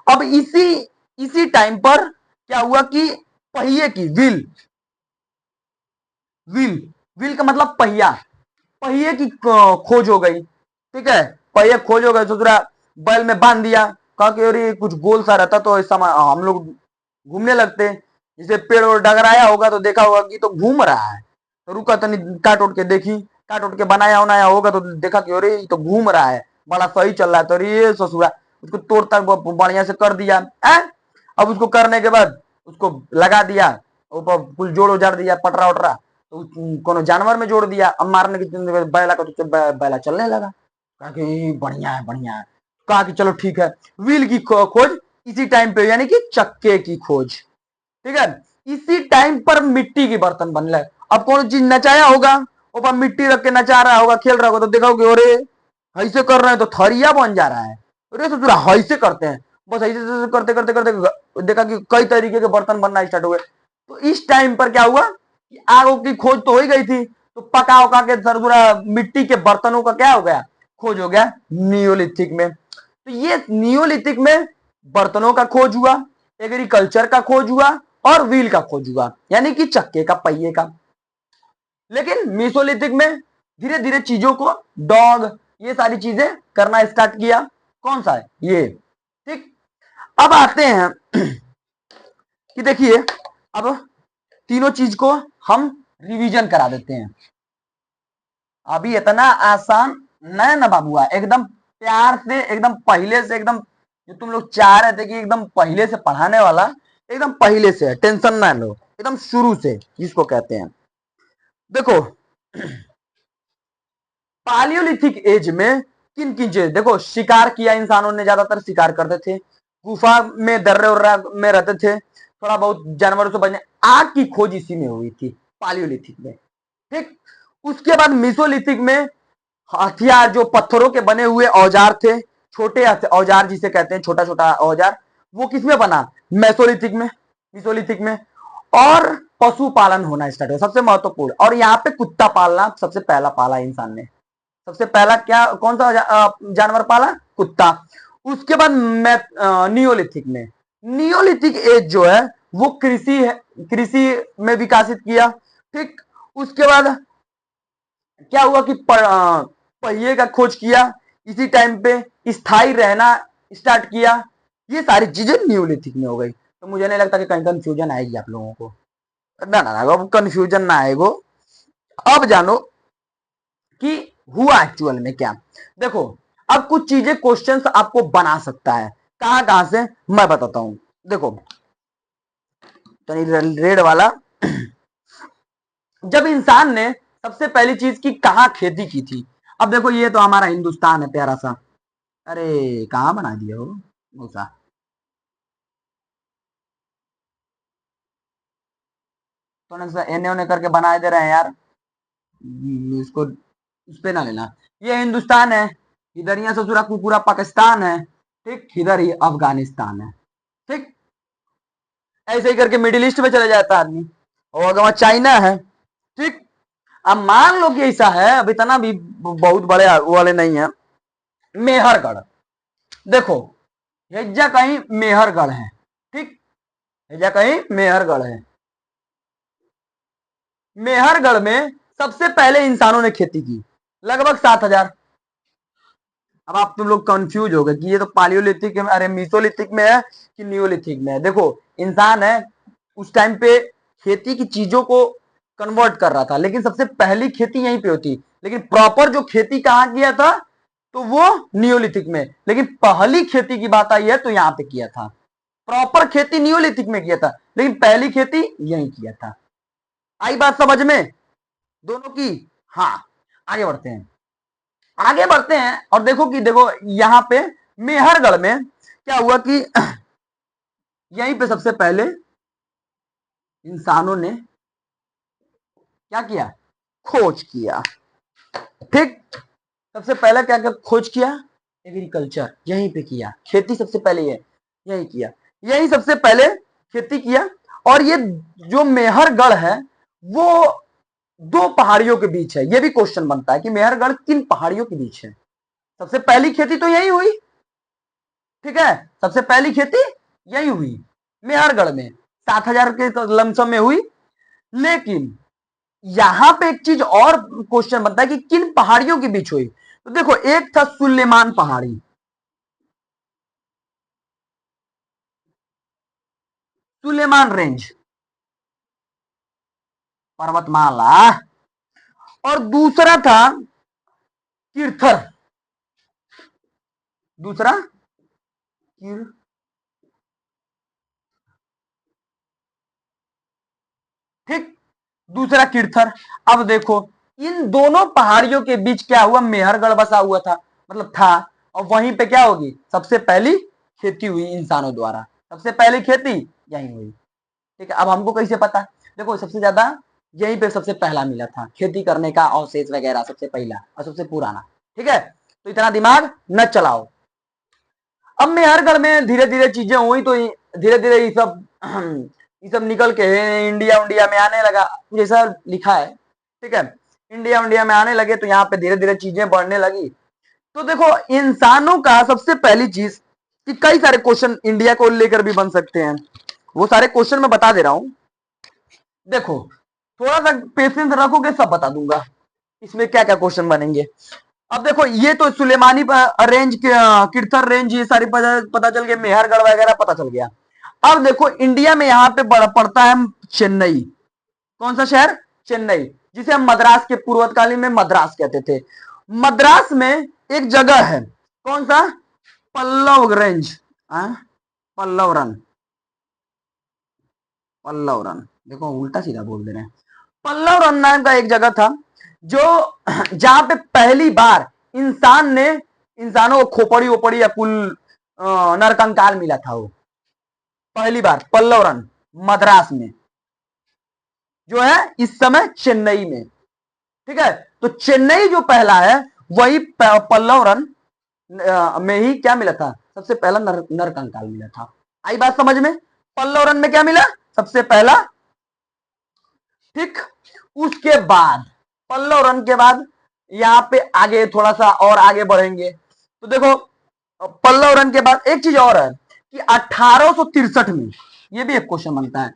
अब इसी इसी टाइम पर क्या हुआ कि पहिए की व्हील, व्हील व्हील का मतलब पहिया, पहिए की खोज हो गई। ठीक है, पहिए खोज हो गए तो दूसरा बैल में बांध दिया, कहा कि अरे कुछ गोल सा रहता तो ऐसा हम लोग घूमने लगते, जैसे पेड़ और डगराया होगा तो देखा होगा कि तो घूम रहा है, तो रुका तनी काट उठ के देखी, काट उठ के बनाया उनाया होगा तो देखा कि अरे तो घूम रहा है, बड़ा सही चल रहा है, तो ये ससुरा उसको तोड़ तक बढ़िया से कर दिया है। अब उसको करने के बाद उसको लगा दिया, ऊपर कुल जोड़ उजाड़ दिया, पटरा उटरा, तो कोनो जानवर में जोड़ दिया। अब मारने के बैला का तो बैला चलने लगा, कहा कि बढ़िया है बढ़िया है, कहा कि चलो ठीक है। व्हील की खोज इसी टाइम पे, यानी कि चक्के की खोज। ठीक है, इसी टाइम पर मिट्टी के बर्तन बनने लगे। अब कौन चीज नचाया होगा, ऊपर मिट्टी रख के नचा रहा होगा, खेल रहा होगा, तो देखा होगा अरे ऐसे कर रहे हैं तो थरिया बन जा रहा है, अरे तो पूरा ऐसे करते हैं, बस ऐसे करते करते करते देखा कि कई तरीके के बर्तन बनना स्टार्ट हुए। तो इस टाइम पर क्या हुआ कि आगों की खोज तो हो ही गई थी, तो पका उका के पूरा मिट्टी के बर्तनों का क्या हो गया, खोज हो गया नियोलिथिक में। तो ये नियोलिथिक में बर्तनों का खोज हुआ, एग्रीकल्चर का खोज हुआ और व्हील का खोज हुआ, यानी कि चक्के का, पहिए का। लेकिन मीसोलिथिक में धीरे धीरे चीजों को डॉग ये सारी चीजें करना स्टार्ट किया। कौन सा है ये, ठीक। अब आते हैं कि देखिए, अब तीनों चीज को हम रिवीजन करा देते हैं। अभी इतना आसान नहीं ना बाबुआ, एकदम प्यार से, एकदम पहले से एकदम जो तुम लोग चाह रहे थे कि एकदम पहले से पढ़ाने वाला, एकदम पहले से है, टेंशन ना लो, एकदम शुरू से जिसको कहते हैं। देखो पालियोलिथिक एज में किन किन चीज, देखो शिकार किया इंसानों ने, ज्यादातर शिकार करते थे, गुफा में दर्रे उर्रा में रहते थे, थोड़ा बहुत जानवरों से बचने, आग की खोज इसी में हुई थी पालियोलिथिक में। ठीक, उसके बाद मिसोलिथिक में हथियार, जो पत्थरों के बने हुए औजार थे, छोटे औजार जिसे कहते हैं, छोटा छोटा औजार, वो किसमें बना, मेसोलिथिक में, मिसोलिथिक में। और पशुपालन होना स्टार्ट हुआ, सबसे महत्वपूर्ण, और यहाँ पे कुत्ता पालना सबसे पहला पाला इंसान ने, सबसे पहला क्या, कौन सा जानवर पाला, कुत्ता। उसके बाद नियोलिथिक में, नियोलिथिक एज जो है वो कृषि है, कृषि में विकासित किया। ठीक, उसके बाद क्या हुआ कि पहिए का खोज किया, इसी टाइम पे स्थायी रहना स्टार्ट किया। ये सारी चीजें न्यूलिथिक में हो गई। तो मुझे नहीं लगता कि कहीं कंफ्यूजन आएगी आप लोगों को, ना ना ना, अब कंफ्यूजन ना आएगो। अब जानो कि हुआ एक्चुअल में क्या। देखो अब कुछ चीजें क्वेश्चंस आपको बना सकता है, कहां कहां से मैं बताता हूं। देखो तो रेड वाला, जब इंसान ने सबसे पहली चीज की कहां खेती की थी। अब देखो ये तो हमारा हिंदुस्तान है प्यारा सा, अरे कहां बना दिया हो मूसा, थोड़ा सा एने ओने करके बनाए दे रहे हैं यार, इसको उस पे ना लेना। ये हिंदुस्तान है, इधर यहाँ ससुरा पूरा पाकिस्तान है, ठीक, इधर ही अफगानिस्तान है। ठीक, ऐसे ही करके मिडिल ईस्ट में चले जाता है आदमी, और अगर वहां चाइना है। ठीक, अब मान लो कि ऐसा है, अब इतना भी बहुत बड़े वाले नहीं है। मेहरगढ़, देखो हेजा कहीं मेहरगढ़ है, ठीक, हेजा कहीं मेहरगढ़ है। मेहरगढ़ में सबसे पहले इंसानों ने खेती की, लगभग 7,000। अब आप तुम लोग कंफ्यूज हो गए कि ये तो पालियोलिथिक में, अरे मीसोलिथिक में है कि नियोलिथिक में है। देखो इंसान है उस टाइम पे खेती की चीजों को कन्वर्ट कर रहा था, लेकिन सबसे पहली खेती यहीं पे होती, लेकिन प्रॉपर जो खेती कहाँ किया था तो वो नियोलिथिक में, लेकिन पहली खेती की बात आई है तो यहाँ पे किया था। प्रॉपर खेती नियोलिथिक में किया था, लेकिन पहली खेती यहीं किया था। आई बात समझ में दोनों की। हाँ, आगे बढ़ते हैं, आगे बढ़ते हैं और देखो कि देखो यहाँ पे मेहरगढ़ में क्या हुआ कि यहीं पे सबसे पहले इंसानों ने क्या किया, खोज किया। ठीक, सबसे पहले क्या क्या खोज किया, एग्रीकल्चर यहीं पे किया, खेती सबसे पहले ये यही किया, यही सबसे पहले खेती किया। और ये जो मेहरगढ़ है वो दो पहाड़ियों के बीच है, ये भी क्वेश्चन बनता है कि मेहरगढ़ किन पहाड़ियों के बीच है। सबसे पहली खेती तो यही हुई, ठीक है, सबसे पहली खेती यही हुई मेहरगढ़ में, 7,000 के लमसम में हुई। लेकिन यहां पे एक चीज और क्वेश्चन बनता है कि किन पहाड़ियों के बीच हुई। तो देखो एक था सुलेमान पहाड़ी, सुलेमान रेंज, पर्वतमाला, और दूसरा था किर्थर, दूसरा किर, ठीक, दूसरा किर्थर। अब देखो इन दोनों पहाड़ियों के बीच क्या हुआ, मेहरगढ़ बसा हुआ था, मतलब था, और वहीं पे क्या होगी, सबसे पहली खेती हुई इंसानों द्वारा, सबसे पहली खेती यहीं हुई। ठीक है, अब हमको कैसे पता, देखो सबसे ज्यादा यहीं पे सबसे पहला मिला था खेती करने का अवशेष वगैरह, सबसे पहला और सबसे पुराना। ठीक है, तो इतना दिमाग न चलाओ। अब मेहरगढ़ में धीरे धीरे चीजें हुई, तो धीरे धीरे ये सब निकल के इंडिया इंडिया में आने लगा, जैसा लिखा है। ठीक है, इंडिया इंडिया में आने लगे, तो यहाँ पे धीरे धीरे चीजें बढ़ने लगी। तो देखो इंसानों का सबसे पहली चीज कि कई सारे क्वेश्चन इंडिया को लेकर भी बन सकते हैं, वो सारे क्वेश्चन मैं बता दे रहा हूं। देखो थोड़ा सा पेशेंस रखोगे सब बता दूंगा इसमें क्या क्या क्वेश्चन बनेंगे। अब देखो ये तो सुलेमानी रेंज के किरथर रेंज ये सारी पता चल गया, मेहरगढ़ वगैरह पता चल गया। अब देखो इंडिया में यहाँ पे पड़ता है चेन्नई, कौन सा शहर, चेन्नई, जिसे हम मद्रास के पूर्वकालीन में मद्रास कहते थे। मद्रास में एक जगह है, कौन सा, Pallavaram, Pallavaram, Pallavaram, देखो उल्टा सीधा बोल दे रहे हैं। पल्लव रन नाम का एक जगह था जो जहां पे पहली बार इंसानों को खोपड़ी ओपड़ी या कुल नरकंकाल मिला था। वो पहली बार पल्लव रन मद्रास में, जो है इस समय चेन्नई में। ठीक है, तो चेन्नई जो पहला है वही पल्लव रन में ही क्या मिला था, सबसे पहला नरकंकाल मिला था। आई बात समझ में? पल्लव रन में क्या मिला सबसे पहला। ठीक, उसके बाद पल्लव रन के बाद यहां पे आगे थोड़ा सा और आगे बढ़ेंगे तो देखो पल्लव रन के बाद एक चीज और है कि 1863 में, ये भी एक क्वेश्चन बनता है,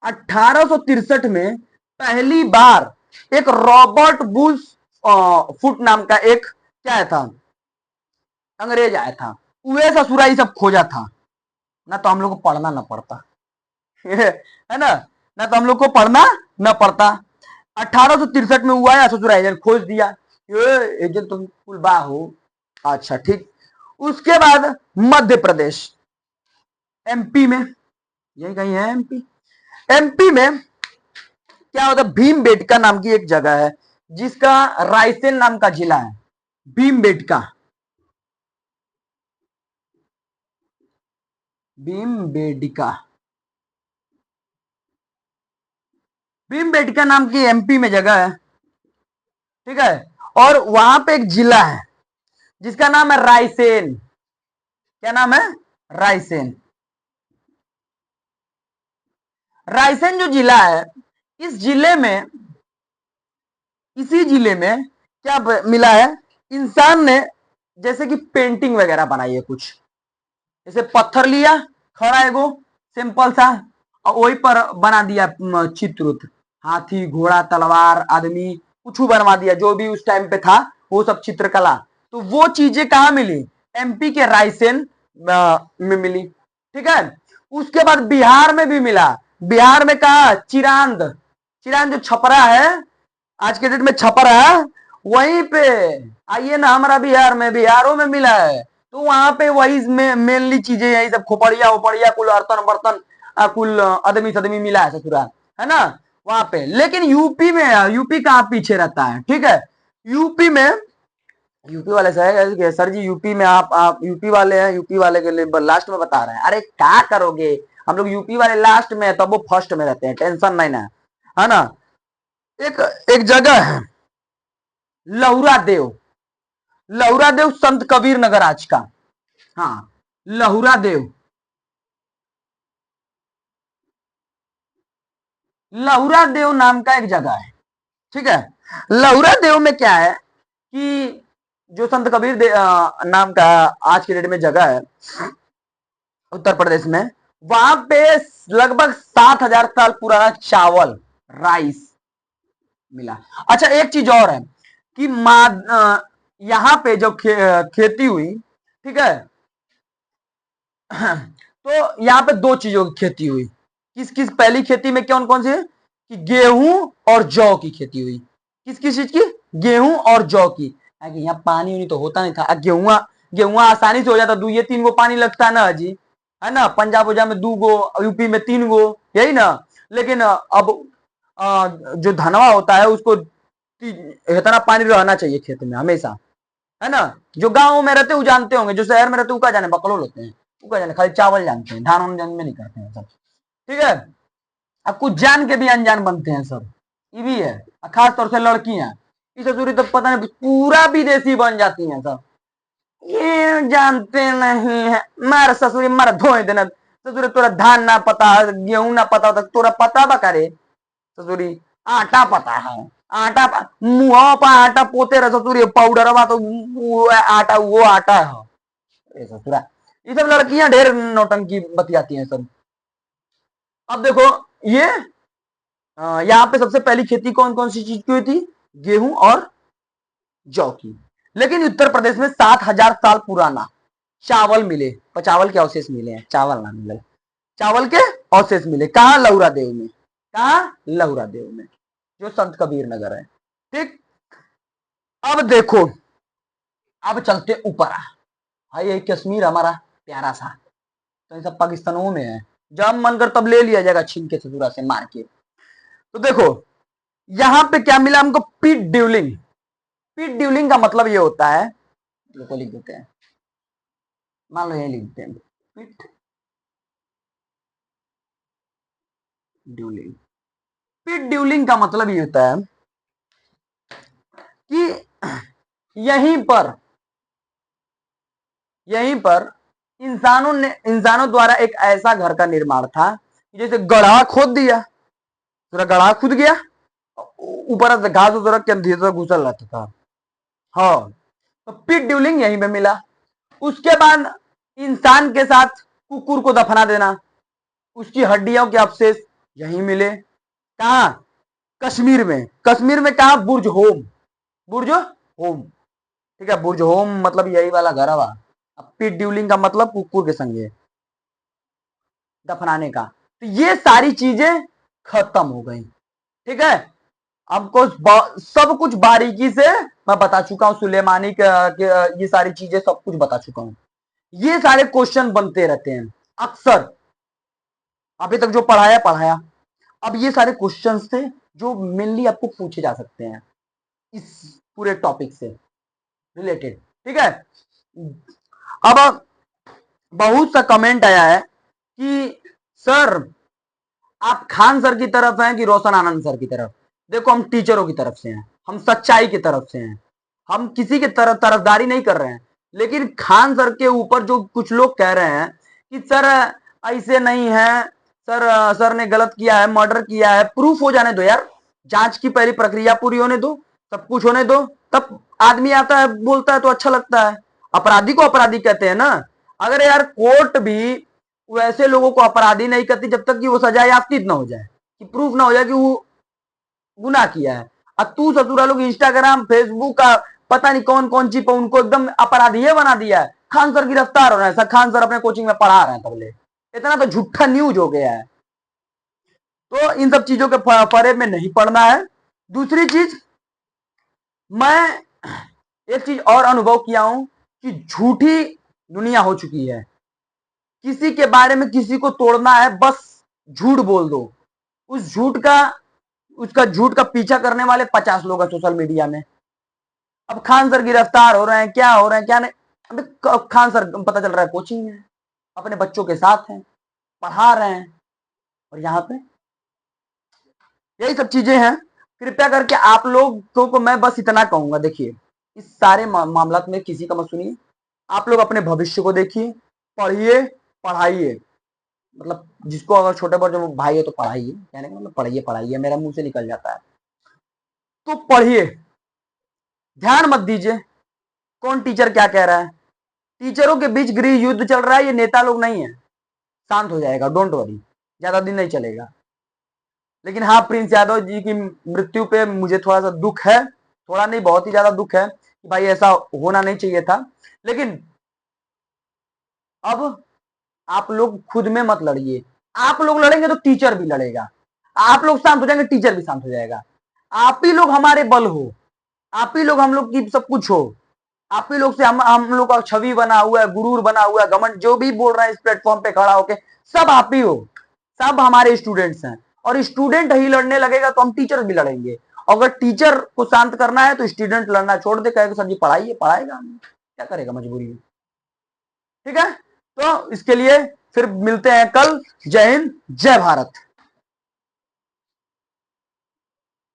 1863 में पहली बार एक रॉबर्ट बुश फुट नाम का एक क्या था, अंग्रेज आया था। वे ससुराई सब खोजा था ना, तो हम लोग को पढ़ना ना पड़ता है ना तो हम लोग को पढ़ना न पड़ता। 1863 में हुआ है, ससुराई खोज दिया, ये तुम कुलबा हो। अच्छा ठीक, उसके बाद मध्य प्रदेश, एमपी में, यही कहीं है एमपी। एमपी में क्या होता है, भीमबेटका नाम की एक जगह है जिसका रायसेन नाम का जिला है। भीमबेटका, भीमबेटका, भीमबेटका नाम की एमपी में जगह है। ठीक है, और वहां पे एक जिला है जिसका नाम है रायसेन। क्या नाम है? रायसेन। रायसेन जो जिला है, इस जिले में, इसी जिले में क्या मिला है, इंसान ने जैसे कि पेंटिंग वगैरह बनाई है कुछ, जैसे पत्थर लिया खड़ा एगो सिंपल सा और वही पर बना दिया चित्र, हाथी घोड़ा तलवार आदमी कुछ बनवा दिया, जो भी उस टाइम पे था वो सब चित्रकला। तो वो चीजें कहाँ मिली, एमपी के रायसेन में मिली। ठीक है, उसके बाद बिहार में भी मिला। बिहार में कहा, चिरांद, चिरांद जो छपरा है, आज के डेट में छपरा है, वहीं पे आइए ना हमारा बिहार में, बिहारों में मिला है। तो वहां पे वही मेनली चीजें यही सब खोपड़िया उपड़िया कुल अर्तन बर्तन कुल आदमी सदमी मिला है ससुराल, है ना वहां पे। लेकिन यूपी में, यूपी कहाँ पीछे रहता है। ठीक है, यूपी में, यूपी वाले से सर जी यूपी में आप यूपी वाले हैं, यूपी वाले के लिए लास्ट में बता रहे हैं। अरे क्या करोगे, हम लोग यूपी वाले लास्ट में है तब वो फर्स्ट में रहते हैं, टेंशन नहीं ना, है ना। एक एक जगह है लहुरा देव, लहुरा देव संत कबीर नगर आज का, हाँ लहुरा देव, लहुरा देव नाम का एक जगह है। ठीक है, लहुरा देव में क्या है कि जो संत कबीर नाम का आज के डेट में जगह है उत्तर प्रदेश में, वहां पे लगभग 7,000 साल पुराना चावल, राइस मिला। अच्छा एक चीज और है कि यहाँ पे जो खेती हुई, ठीक है तो यहाँ पे दो चीजों की खेती हुई। किस किस, पहली खेती में कौन कौन सी है कि गेहूं और जौ की खेती हुई। किस किस चीज की, गेहूं और जौ की। यहाँ पानी उनी तो होता नहीं था, गेहूं गेहूं आसानी से हो जाता, दो ये तीन गो पानी लगता है ना जी, है ना, पंजाब उजाब में 2 गो, यूपी में 3 गो, यही ना। लेकिन अब जो धनवा होता है उसको इतना पानी रहना चाहिए खेत में हमेशा, है ना। जो गांव में रहते वो जानते होंगे, जो शहर में रहते वो क्या जाने बकलोल होते हैं, वो क्या जाने खाली चावल जानते हैं, धान उन में नहीं करते हैं सब। ठीक है, अब कुछ जान के भी अनजान बनते हैं सब, ये भी है। खास तौर से लड़कियां, इस ससुरी तो पता नहीं पूरा विदेशी बन जाती हैं सब, ये जानते नहीं है। मार ससुरी मार धोए देना, ससुरी तोरा धान ना पता, गेहूं ना पता होता, तोरा पता बा करे ससुरी, आटा पता है, आटा मुंह पर आटा पोते रह ससुरी, पाउडर बा तो वो आटा, वो आटा है ससुरा। ये सब लड़कियां ढेर नौटंकी बतियाती हैं सब। अब देखो ये यहाँ पे सबसे पहली खेती कौन कौन सी चीज की हुई थी, गेहूं और जौ की। लेकिन उत्तर प्रदेश में 7,000 साल पुराना चावल मिले, चावल के अवशेष मिले हैं, चावल ना मिले, चावल के अवशेष मिले। कहा, लहुरा देव में। कहा, लहुरा देव में, जो संत कबीर नगर है। ठीक, अब देखो, अब चलते ऊपर, हाय ये कश्मीर हमारा प्यारा सा, तो ये सब पाकिस्तानों में है, जब मन कर तब ले लिया जाएगा छीन के ससुरा से मार के। तो देखो यहां पे क्या मिला हमको, पीट ड्यूलिंग। पीट ड्यूलिंग का मतलब ये होता है, लोग को लिख देते हैं, मान लो ये लिख देते हैं पीट ड्यूलिंग। पीट ड्यूलिंग का मतलब ये होता है कि यहीं पर इंसानों द्वारा एक ऐसा घर का निर्माण था, जैसे गड्ढा खोद दिया, पूरा गड्ढा खुद गया, ऊपर से घास उस के अंदर से घुसल रहता था। हाँ, तो पिट ड्यूलिंग यहीं पे मिला। उसके बाद इंसान के साथ कुकुर को दफना देना, उसकी हड्डियों के अवशेष यहीं मिले। कहा? कश्मीर में। कश्मीर में कहा? बुर्ज होम। बुर्ज होम, ठीक है, बुर्ज होम मतलब यही वाला घर हवा। अब पिट ड्यूलिंग का मतलब कुकुर के संगे दफनाने का। तो ये सारी चीजें खत्म हो गई, ठीक है। आपको सब कुछ बारीकी से मैं बता चुका हूं, सुलेमानी के ये सारी चीजें सब कुछ बता चुका हूं। ये सारे क्वेश्चन बनते रहते हैं अक्सर, अभी तक जो पढ़ाया। अब ये सारे क्वेश्चंस थे जो मेनली आपको पूछे जा सकते हैं इस पूरे टॉपिक से रिलेटेड, ठीक है। अब बहुत सा कमेंट आया है कि सर आप खान सर की तरफ हैं कि रोशन आनंद सर की तरफ। देखो हम टीचरों की तरफ से हैं, हम सच्चाई की तरफ से हैं, हम किसी की तरफदारी नहीं कर रहे हैं। लेकिन खान सर के ऊपर जो कुछ लोग कह रहे हैं कि सर ऐसे नहीं है, सर ने गलत किया है, मर्डर किया है, प्रूफ हो जाने दो यार, जांच की पहली प्रक्रिया पूरी होने दो, सब कुछ होने दो, तब आदमी आता है बोलता है तो अच्छा लगता है। अपराधी को अपराधी कहते हैं ना। अगर यार कोर्ट भी वैसे लोगों को अपराधी नहीं करती जब तक कि वो सजा याफ्ती न हो जाए, कि प्रूफ ना हो जाए कि वो गुनाह किया है। अब तू ससुरा लोग इंस्टाग्राम फेसबुक का पता नहीं कौन कौन सी पर उनको एकदम अपराधी बना दिया है। खान सर गिरफ्तार हो रहे हैं, खान सर अपने कोचिंग में पढ़ा रहे हैं, तबले इतना तो झूठा न्यूज हो गया है। तो इन सब चीजों के फरे में नहीं पड़ना है। दूसरी चीज, मैं एक चीज और अनुभव किया हूं कि झूठी दुनिया हो चुकी है। किसी के बारे में किसी को तोड़ना है, बस झूठ बोल दो, उस झूठ का उसका झूठ का पीछा करने वाले 50 लोग हैं सोशल मीडिया में। अब खान सर गिरफ्तार हो रहे हैं, क्या हो रहे हैं क्या नहीं, अभी खान सर पता चल रहा है कोचिंग में अपने बच्चों के साथ हैं, पढ़ा रहे हैं। और यहाँ पे यही सब चीजें हैं। कृपया करके आप लोगों को मैं बस इतना कहूंगा, देखिए इस सारे मामला में किसी का मत सुनिए, आप लोग अपने भविष्य को देखिए, पढ़िए, पढ़ाइए। मतलब जिसको अगर छोटे बड़े जो भाई है तो पढ़ाइए, कहने का मतलब पढ़िए, पढ़ाइए मेरा मुंह से निकल जाता है, तो पढ़िए, ध्यान मत दीजिए कौन टीचर क्या कह रहा है। टीचरों के बीच गृह युद्ध चल रहा है, ये नेता लोग नहीं है। शांत हो जाएगा, डोंट वरी, ज्यादा दिन नहीं चलेगा। लेकिन हाँ, प्रिंस यादव जी की मृत्यु पे मुझे थोड़ा सा दुख है, थोड़ा नहीं बहुत ही ज्यादा दुख है कि भाई ऐसा होना नहीं चाहिए था। लेकिन अब आप लोग खुद में मत लड़िए, आप लोग लड़ेंगे तो टीचर भी लड़ेगा, आप लोग शांत हो जाएंगे टीचर भी शांत हो जाएगा। आप ही लोग हमारे बल हो, आप ही लोग हम लोग की सब कुछ हो, आप ही लोग से हम लोग का छवि बना हुआ है, गुरूर बना हुआ है, घमंड जो भी बोल रहे हैं इस प्लेटफॉर्म पे खड़ा होके, सब आप ही हो, सब हमारे स्टूडेंट्स हैं। और स्टूडेंट ही लड़ने लगेगा तो हम टीचर भी लड़ेंगे। अगर टीचर को शांत करना है तो स्टूडेंट लड़ना छोड़ दे, कहेगा सर जी पढ़ाइए, पढ़ाएगा, क्या करेगा मजबूरी में, ठीक है। तो इसके लिए फिर मिलते हैं कल। जय हिंद, जय भारत।